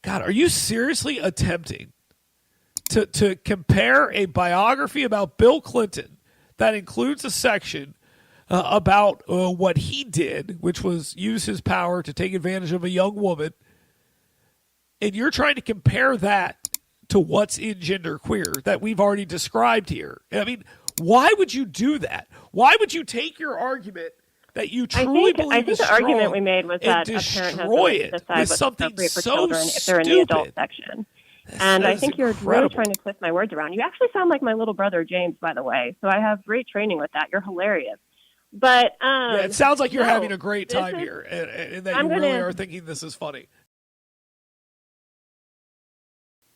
God, are you seriously attempting to compare a biography about Bill Clinton that includes a section about what he did, which was use his power to take advantage of a young woman, and you're trying to compare that to what's in Genderqueer that we've already described here? I mean, why would you do that? Why would you take your argument that you truly believe is strong the argument we made was that a parent has the right to decide what's appropriate for children if they're in the adult section. And I think you're really trying to twist my words around. You actually sound like my little brother, James, by the way. So I have great training with that. You're hilarious. But yeah, it sounds like you're having a great time here and that you really are thinking this is funny.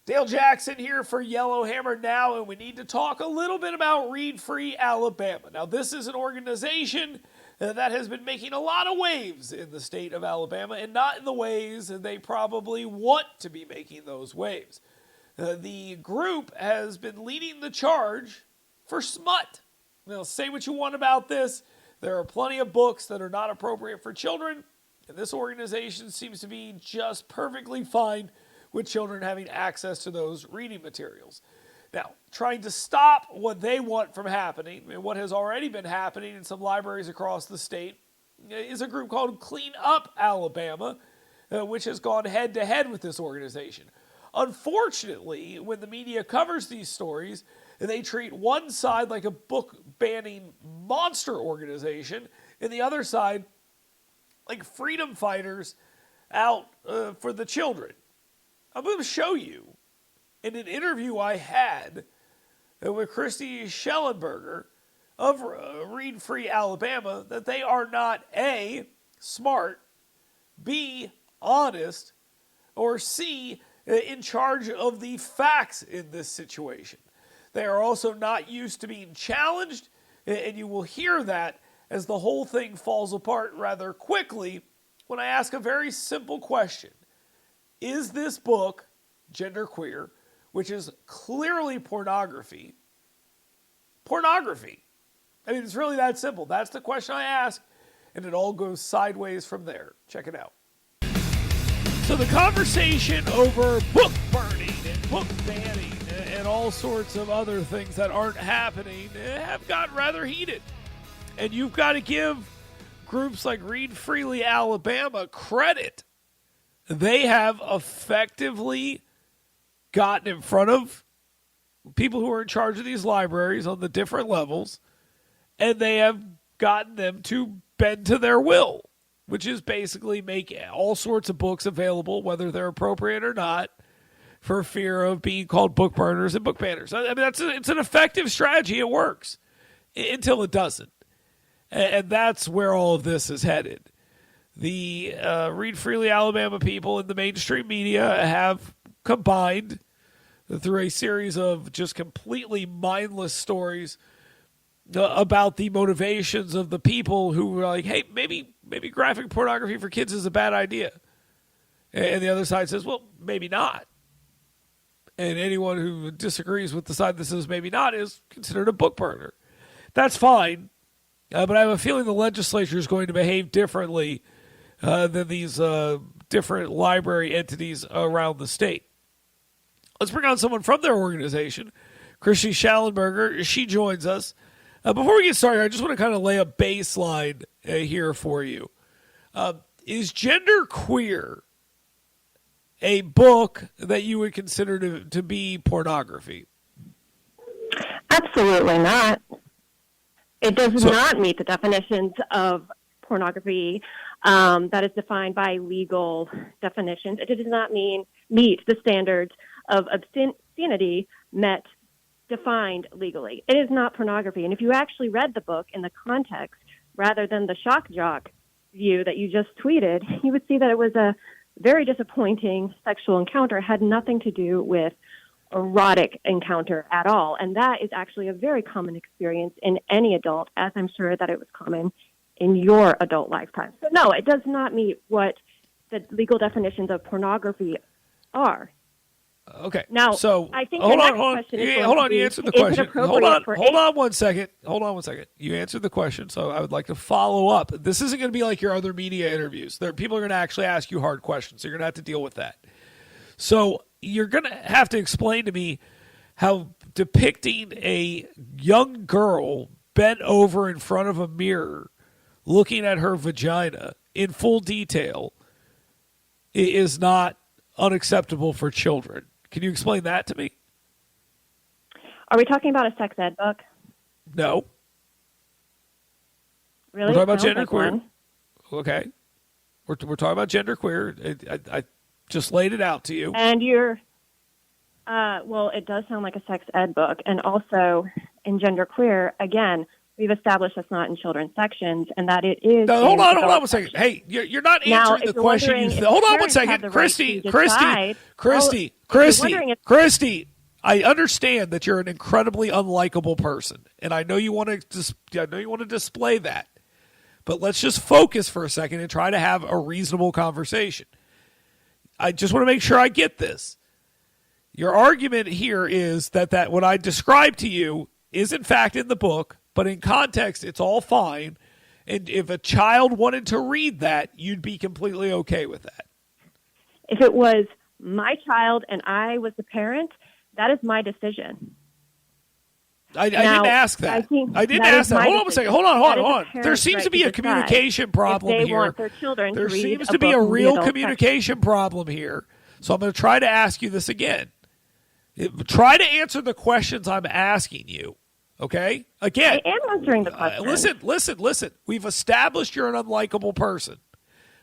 Dale Jackson here for Yellowhammer Now, and we need to talk a little bit about Read Free Alabama. Now, this is an organization that has been making a lot of waves in the state of Alabama, and not in the ways they probably want to be making those waves. The group has been leading the charge for smut. Now, say what you want about this. There are plenty of books that are not appropriate for children, and this organization seems to be just perfectly fine with children having access to those reading materials. Now, trying to stop what they want from happening, and what has already been happening in some libraries across the state, is a group called Clean Up Alabama, which has gone head-to-head with this organization. Unfortunately, when the media covers these stories, they treat one side like a book-banning monster organization, and the other side like freedom fighters out for the children. I'm going to show you in an interview I had with Christy Schellenberger of Read Free Alabama that they are not A, smart, B, honest, or C, in charge of the facts in this situation. They are also not used to being challenged, and you will hear that as the whole thing falls apart rather quickly when I ask a very simple question. Is this book, Genderqueer, which is clearly pornography? I mean, it's really that simple. That's the question I ask, and it all goes sideways from there. Check it out. So the conversation over book burning and book banning and all sorts of other things that aren't happening have got rather heated. And you've got to give groups like Read Freely Alabama credit. They have effectively gotten in front of people who are in charge of these libraries on the different levels, and they have gotten them to bend to their will, which is basically make all sorts of books available, whether they're appropriate or not, for fear of being called book burners and book banners. I mean, it's an effective strategy. It works until it doesn't. And that's where all of this is headed. The Read Freely Alabama people in the mainstream media have combined through a series of just completely mindless stories about the motivations of the people who were like, hey, maybe graphic pornography for kids is a bad idea. And the other side says, well, maybe not. And anyone who disagrees with the side that says maybe not is considered a book burner. That's fine. But I have a feeling the legislature is going to behave differently than these different library entities around the state. Let's bring on someone from their organization, Christy Schellenberger. She joins us. Before we get started, I just want to kind of lay a baseline here for you. Is Genderqueer a book that you would consider to be pornography? Absolutely not. It does not meet the definitions of pornography that is defined by legal definitions. It does not meet the standards of obscenity defined legally. It is not pornography. And if you actually read the book in the context, rather than the shock jock view that you just tweeted, you would see that it was a very disappointing sexual encounter. It had nothing to do with erotic encounter at all. And that is actually a very common experience in any adult, as I'm sure that it was common in your adult lifetime. So no, it does not meet what the legal definitions of pornography are. Okay. Now, so I think hold on. You answered the question. Hold on 1 second. You answered the question, so I would like to follow up. This isn't going to be like your other media interviews. People are going to actually ask you hard questions, so you're going to have to deal with that. So you're going to have to explain to me how depicting a young girl bent over in front of a mirror looking at her vagina in full detail is not unacceptable for children. Can you explain that to me? Are we talking about a sex ed book? No. Really? We're talking about Sounds like genderqueer. one. Okay. We're talking about genderqueer. I just laid it out to you. And you're, well, it does sound like a sex ed book. And also in genderqueer, again, we've established that's not in children's sections and that it is. No, hold on one second. Hey, you're not answering the question. Hold on one second. Christy, I understand that you're an incredibly unlikable person, and I know you want to display that. But let's just focus for a second and try to have a reasonable conversation. I just want to make sure I get this. Your argument here is that what I described to you is in fact in the book, but in context, it's all fine. And if a child wanted to read that, you'd be completely okay with that. If it was my child and I was the parent, that is my decision. I didn't ask that. I didn't ask that. Hold on a second. Hold on. There seems to be a communication problem here. There seems to be a real communication problem here. So I'm going to try to ask you this again. Try to answer the questions I'm asking you. Okay? Again. I am answering the question. Listen. We've established you're an unlikable person.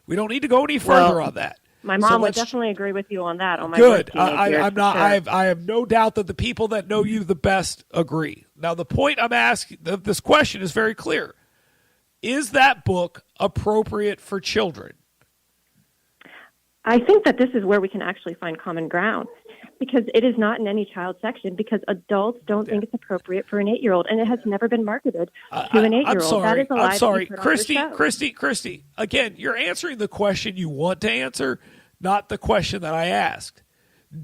We don't need to go any further on that. My mom would definitely agree with you on that. On my good. I'm not. Sure. I have no doubt that the people that know you the best agree. Now, the point I'm asking, this question is very clear. Is that book appropriate for children? I think that this is where we can actually find common ground because it is not in any child section because adults don't think it's appropriate for an 8-year-old, and it has never been marketed to an 8-year-old. I'm sorry. Christy, again, you're answering the question you want to answer, not the question that I asked.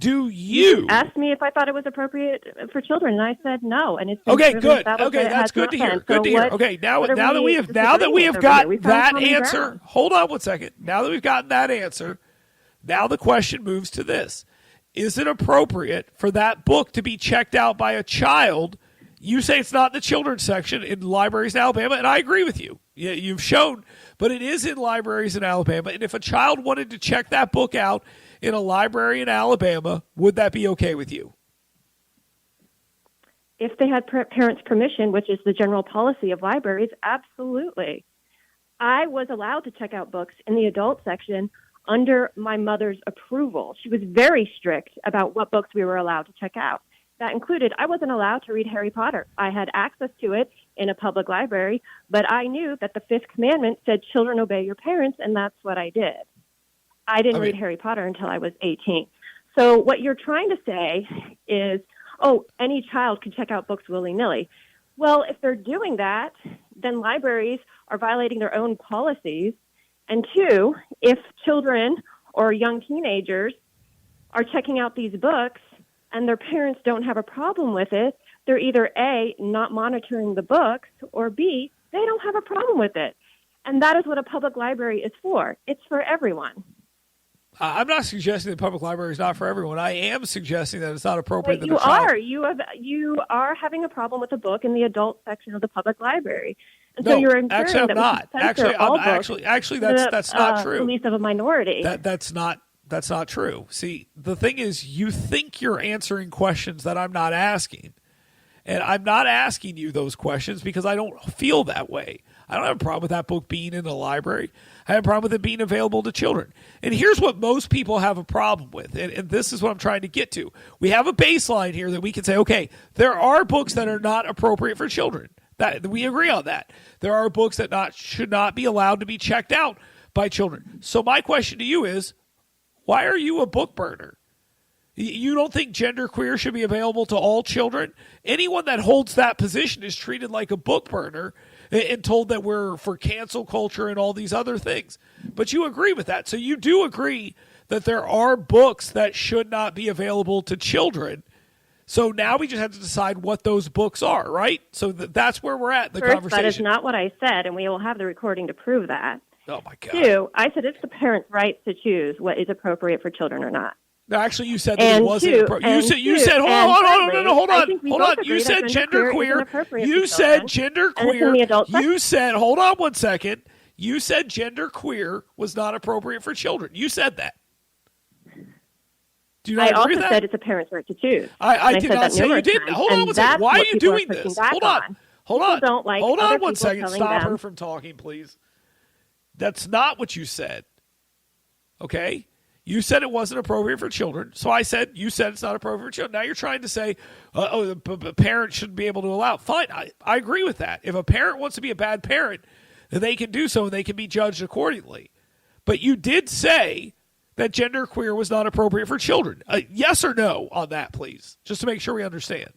You asked me if I thought it was appropriate for children, and I said no. And it's okay, good. Okay, that's good to hear. Good to hear. Okay, now that we have got that answer, hold on 1 second. Now that we've gotten that answer, now the question moves to this. Is it appropriate for that book to be checked out by a child? You say it's not in the children's section in libraries in Alabama, and I agree with you. You've shown, but it is in libraries in Alabama. And if a child wanted to check that book out in a library in Alabama, would that be okay with you? If they had parents' permission, which is the general policy of libraries, absolutely. I was allowed to check out books in the adult section under my mother's approval. She was very strict about what books we were allowed to check out. That included, I wasn't allowed to read Harry Potter. I had access to it in a public library, but I knew that the fifth commandment said, children obey your parents, and that's what I did. I didn't read Harry Potter until I was 18. So what you're trying to say is, any child can check out books willy-nilly. Well, if they're doing that, then libraries are violating their own policies. And two, if children or young teenagers are checking out these books and their parents don't have a problem with it, they're either A, not monitoring the books, or B, they don't have a problem with it. And that is what a public library is for. It's for everyone. I'm not suggesting the public library is not for everyone. I am suggesting that it's not appropriate. You are having a problem with a book in the adult section of the public library. And so you're inferring actually, I'm not. Actually, that's not true. Release of a minority. That's not true. See, the thing is, you think you're answering questions that I'm not asking, and I'm not asking you those questions because I don't feel that way. I don't have a problem with that book being in the library. I have a problem with it being available to children. And here's what most people have a problem with, and this is what I'm trying to get to. We have a baseline here that we can say, okay, there are books that are not appropriate for children. That we agree on that. There are books that should not be allowed to be checked out by children. So my question to you is, why are you a book burner? You don't think genderqueer should be available to all children? Anyone that holds that position is treated like a book burner and told that we're for cancel culture and all these other things. But you agree with that. So you do agree that there are books that should not be available to children. So now we just have to decide what those books are, right? So that's where we're at in the conversation. That is not what I said, and we will have the recording to prove that. Oh, my God. 2, I said it's the parent's right to choose what is appropriate for children or not. No, actually, you said that And it wasn't. You said hold on. You said genderqueer. You said genderqueer. You said hold on one second. You said genderqueer was not appropriate for children. You said that. Do you not agree with that? I also said it's a parent's right to choose. I did not say you didn't. Hold on one second. Why are you doing this? Hold on. Hold on one second. Stop her from talking, please. That's not what you said. Okay? You said it wasn't appropriate for children, so I said you said it's not appropriate for children. Now you're trying to say, the parent shouldn't be able to allow it. Fine, I agree with that. If a parent wants to be a bad parent, then they can do so and they can be judged accordingly. But you did say that genderqueer was not appropriate for children. Yes or no on that, please, just to make sure we understand.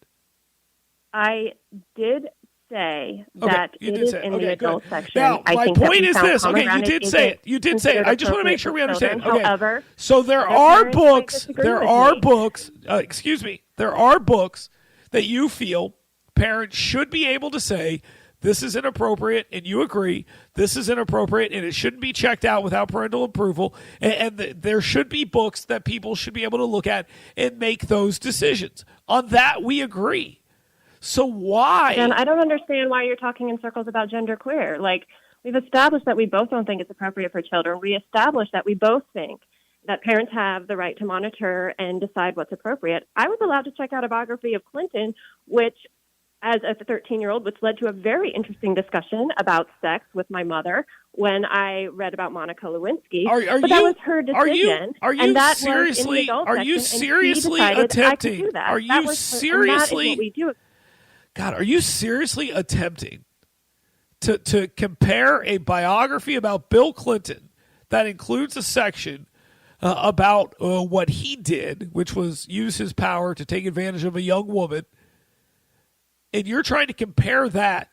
I did say that it is in the adult section. Now, my point is this. Okay, you did say it. You did say it. I just want to make sure we understand. Okay. However, so there are books. There are books. Excuse me. There are books that you feel parents should be able to say, this is inappropriate, and you agree this is inappropriate, and it shouldn't be checked out without parental approval. And there should be books that people should be able to look at and make those decisions. On that, we agree. So why? And I don't understand why you're talking in circles about genderqueer. Like, we've established that we both don't think it's appropriate for children. We established that we both think that parents have the right to monitor and decide what's appropriate. I was allowed to check out a biography of Clinton, which, as a 13-year-old, which led to a very interesting discussion about sex with my mother when I read about Monica Lewinsky. That was her decision. Are you seriously attempting? Are you seriously? God, are you seriously attempting to compare a biography about Bill Clinton that includes a section about what he did, which was use his power to take advantage of a young woman, and you're trying to compare that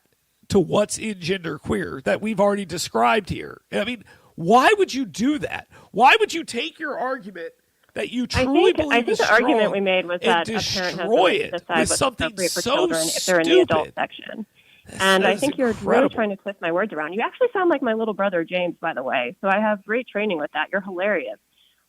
to what's in genderqueer that we've already described here? I mean, why would you do that? Why would you take your argument that you truly believe is strong, the argument we made was that a parent has the right to decide what's appropriate for children if they're in the adult section. And I think you're really trying to twist my words around. You actually sound like my little brother James, by the way. So I have great training with that. You're hilarious.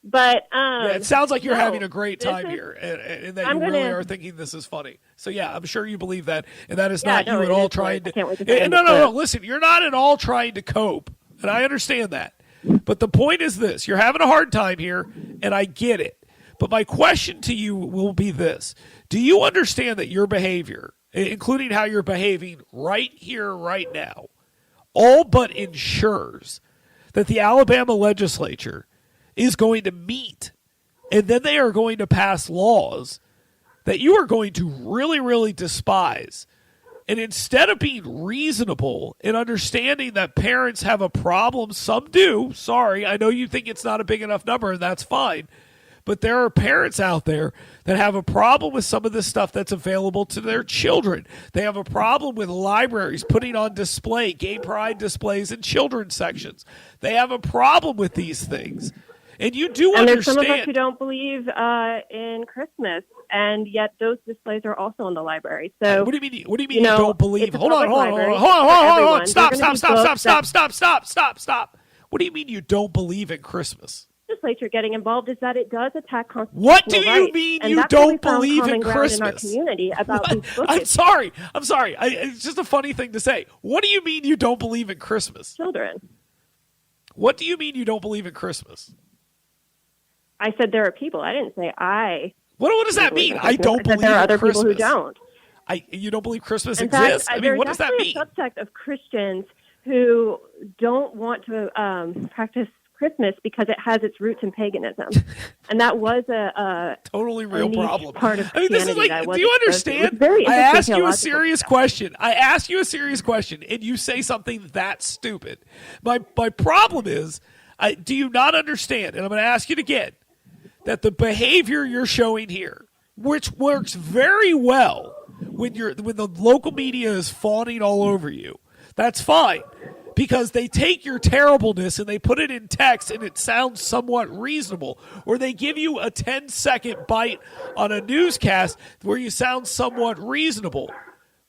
But it sounds like you're having a great time here, and that you really are thinking this is funny. So yeah, I'm sure you believe that, and that is not you at all trying to. No. Listen, you're not at all trying to cope, and I understand that. But the point is this: you're having a hard time here, and I get it. But my question to you will be this: do you understand that your behavior, including how you're behaving right here, right now, all but ensures that the Alabama legislature is going to meet, and then they are going to pass laws that you are going to really, really despise? And instead of being reasonable and understanding that parents have a problem, some do. Sorry, I know you think it's not a big enough number, and that's fine. But there are parents out there that have a problem with some of the stuff that's available to their children. They have a problem with libraries putting on display gay pride displays in children's sections. They have a problem with these things. And you do understand. And there's some of us who don't believe in Christmas, and yet those displays are also in the library. So what do you mean? What do you mean you don't believe? Hold on. Stop. What do you mean you don't believe in Christmas? Legislature getting involved is that it does attack constitutional rights. What do you mean you don't believe in Christmas? In our community about these books. I'm sorry. It's just a funny thing to say. What do you mean you don't believe in Christmas? Children. What do you mean you don't believe in Christmas? I said there are people. I didn't say I. What does that mean? I don't believe in Christmas. There are other people who don't. You don't believe Christmas exists? I mean, what does that mean? There's actually a subsect of Christians who don't want to practice Christmas because it has its roots in paganism, and that was a totally real problem. Part of Christianity. I mean, this is like, do you understand? I ask you a serious question. And you say something that stupid. My problem is, do you not understand? And I'm going to ask you again that the behavior you're showing here, which works very well when the local media is fawning all over you, that's fine. Because they take your terribleness and they put it in text and it sounds somewhat reasonable. Or they give you a 10-second bite on a newscast where you sound somewhat reasonable.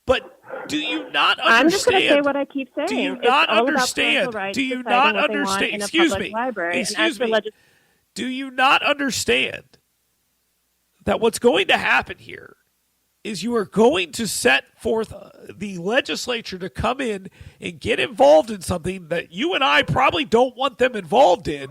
But do you not understand? I'm just going to say what I keep saying. Do you not understand? Do you not understand? Excuse me. Do you not understand that what's going to happen here is you are going to set forth the legislature to come in and get involved in something that you and I probably don't want them involved in,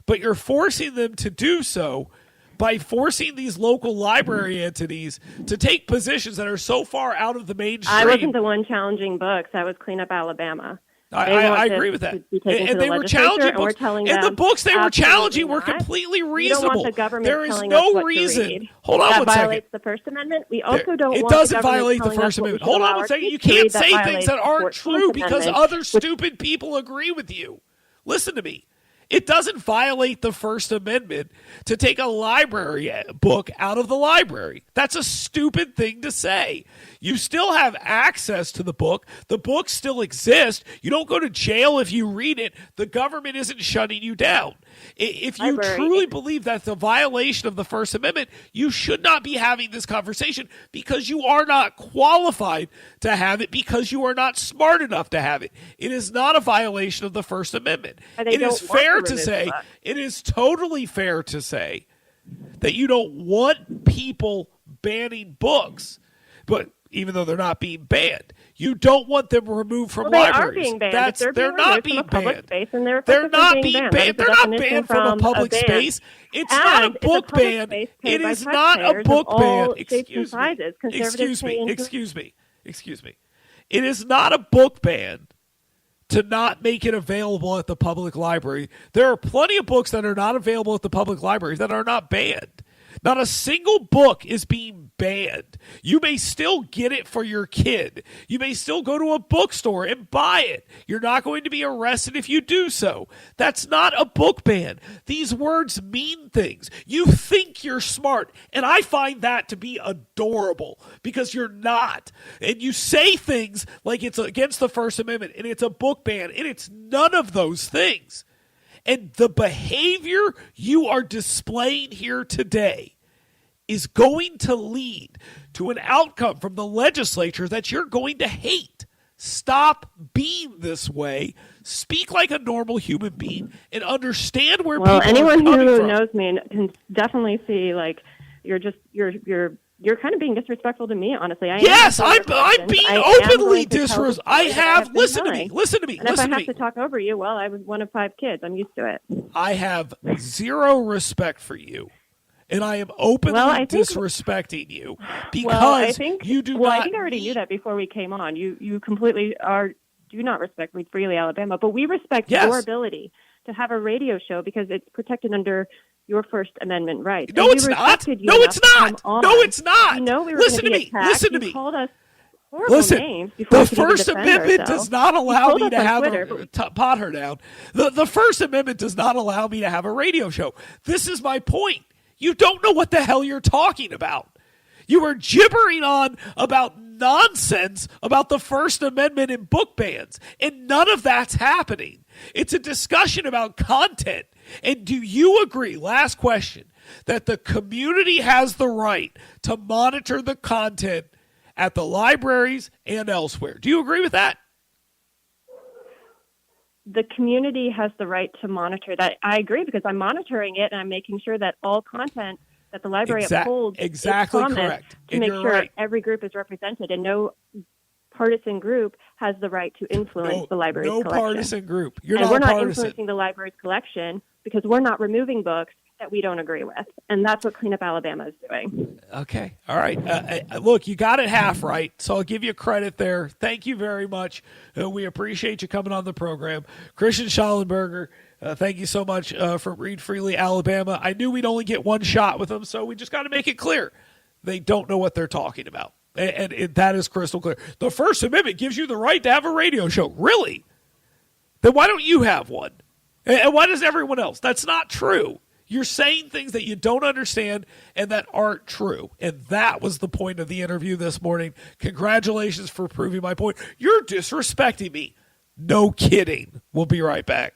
but you're forcing them to do so by forcing these local library entities to take positions that are so far out of the mainstream. I wasn't the one challenging books. That was Clean Up Alabama. I agree with that. And they were challenging books. And the books they were challenging were completely reasonable. We don't want the government there is telling no us what reason. to read. Hold on that one second. violates the First Amendment. We also don't it want doesn't the government violate the telling First us what we Amendment. should Hold on allow one our second. You kids to read. can't That say things violates that the aren't 14th true because Amendment, other stupid people agree with you. Listen to me. It doesn't violate the First Amendment to take a library book out of the library. That's a stupid thing to say. You still have access to the book. The book still exists. You don't go to jail if you read it. The government isn't shutting you down. If you truly believe that's a violation of the First Amendment, you should not be having this conversation because you are not qualified to have it because you are not smart enough to have it. It is not a violation of the First Amendment. It is fair to say, it is totally fair to say that you don't want people banning books, but even though they're not being banned, you don't want them removed from libraries. They are being banned. They're not being banned. They're not being banned. They're not banned from a public space. It's not a book ban. It is not a book ban. Excuse me. It is not a book ban to not make it available at the public library. There are plenty of books that are not available at the public libraries that are not banned. Not a single book is being banned. You may still get it for your kid. You may still go to a bookstore and buy it. You're not going to be arrested if you do so. That's not a book ban. These words mean things. You think you're smart, and I find that to be adorable because you're not. And you say things like it's against the First Amendment and it's a book ban, and it's none of those things. And the behavior you are displaying here today is going to lead to an outcome from the legislature that you're going to hate. Stop being this way. Speak like a normal human being and understand where people are coming from. Well, anyone who knows me can definitely see, like, you're kind of being disrespectful to me, honestly. I'm being openly disrespectful. Listen to me. And if I have to talk over you, well, I was one of 5 kids. I'm used to it. I have zero respect for you, and I am openly disrespecting you because you do not. Well, I think I already knew that before we came on. You completely do not respect Read Freely Alabama, but we respect your ability to have a radio show because it's protected under your First Amendment rights. No, it's not. No, it's not. No, it's not. You know we were Listen to me. Attacked. Listen to you me. Called us horrible names before the First Amendment does not allow me to have pot her down. The First Amendment does not allow me to have a radio show. This is my point. You don't know what the hell you're talking about. You are gibbering on about nonsense about the First Amendment and book bans, and none of that's happening. It's a discussion about content. And do you agree, last question, that the community has the right to monitor the content at the libraries and elsewhere? Do you agree with that? The community has the right to monitor that. I agree because I'm monitoring it and I'm making sure that all content that the library upholds is correct. To make sure every group is represented and no partisan group has the right to influence the library's collection. No partisan group. We're not influencing the library's collection because we're not removing books that we don't agree with. And that's what Clean Up Alabama is doing. Okay. All right. Look, you got it half right, so I'll give you credit there. Thank you very much. We appreciate you coming on the program. Christian Schallenberger, thank you so much for Read Freely Alabama. I knew we'd only get one shot with them, so we just got to make it clear. They don't know what they're talking about. And that is crystal clear. The First Amendment gives you the right to have a radio show. Really? Then why don't you have one? And why does everyone else? That's not true. You're saying things that you don't understand and that aren't true. And that was the point of the interview this morning. Congratulations for proving my point. You're disrespecting me. No kidding. We'll be right back.